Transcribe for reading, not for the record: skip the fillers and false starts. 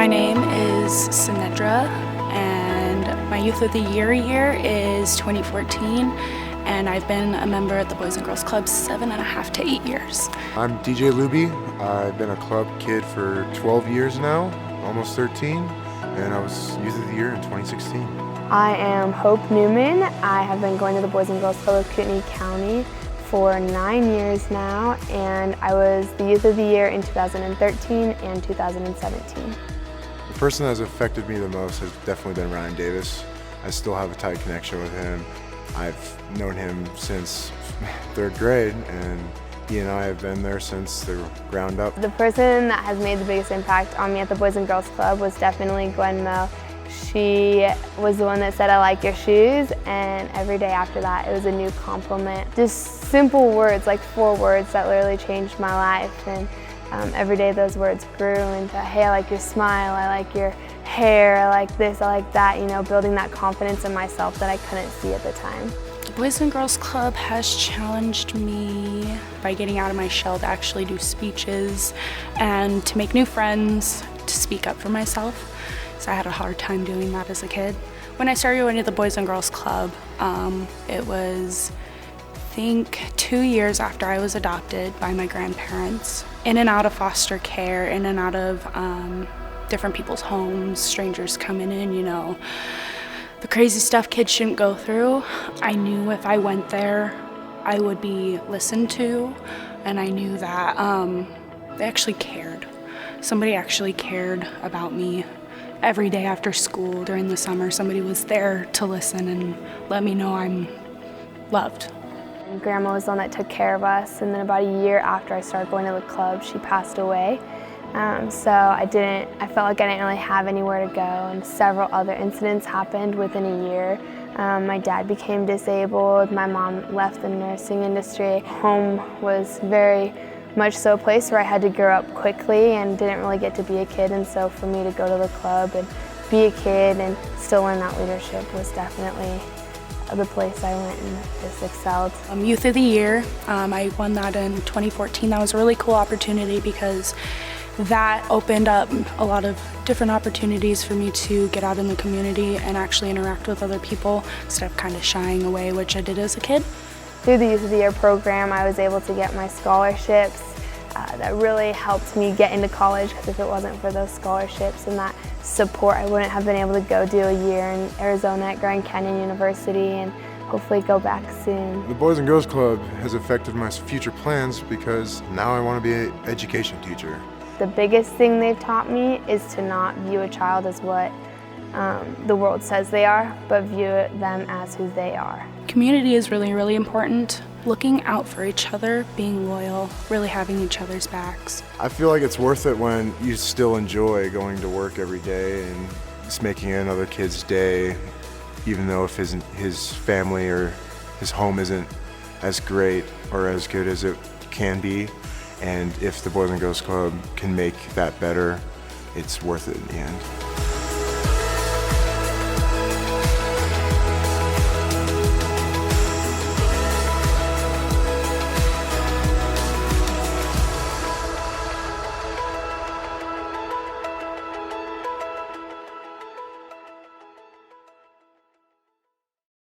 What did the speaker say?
My name is Sinedra, and my Youth of the Year is 2014, and I've been a member at the Boys and Girls Club 7.5 to 8 years. I'm DJ Luby. I've been a club kid for 12 years now, almost 13, and I was Youth of the Year in 2016. I am Hope Newman. I have been going to the Boys and Girls Club of Kootenai County for 9 years now, and I was the Youth of the Year in 2013 and 2017. The person that has affected me the most has definitely been Ryan Davis. I still have a tight connection with him. I've known him since 3rd grade, and he and I have been there since the ground up. The person that has made the biggest impact on me at the Boys and Girls Club was definitely Gwen Moe. She was the one that said, "I like your shoes," and every day after that it was a new compliment. Just simple words, like 4 words that literally changed my life, and every day those words grew into, "Hey, I like your smile, I like your hair, I like this, I like that," you know, building that confidence in myself that I couldn't see at the time. The Boys and Girls Club has challenged me by getting out of my shell to actually do speeches and to make new friends, to speak up for myself. So I had a hard time doing that as a kid. When I started going to the Boys and Girls Club, it was, I think, 2 years after I was adopted by my grandparents. In and out of foster care, in and out of different people's homes, strangers coming in, you know, the crazy stuff kids shouldn't go through. I knew if I went there, I would be listened to, and I knew that they actually cared. Somebody actually cared about me. Every day after school during the summer, somebody was there to listen and let me know I'm loved. Grandma was the one that took care of us, and then about a year after I started going to the club, she passed away. So I felt like I didn't really have anywhere to go, and several other incidents happened within a year. My dad became disabled, my mom left the nursing industry. Home was very much so a place where I had to grow up quickly and didn't really get to be a kid, and so for me to go to the club and be a kid and still learn that leadership was definitely the place I went and just excelled. Youth of the Year, I won that in 2014. That was a really cool opportunity because that opened up a lot of different opportunities for me to get out in the community and actually interact with other people instead of kind of shying away, which I did as a kid. Through the Youth of the Year program, I was able to get my scholarships. That really helped me get into college, because if it wasn't for those scholarships and that support, I wouldn't have been able to go do a year in Arizona at Grand Canyon University and hopefully go back soon. The Boys and Girls Club has affected my future plans because now I want to be an education teacher. The biggest thing they've taught me is to not view a child as what the world says they are, but view them as who they are. Community is really, really important. Looking out for each other, being loyal, really having each other's backs. I feel like it's worth it when you still enjoy going to work every day and just making another kid's day, even though if his family or his home isn't as great or as good as it can be. And if the Boys and Girls Club can make that better, it's worth it in the end.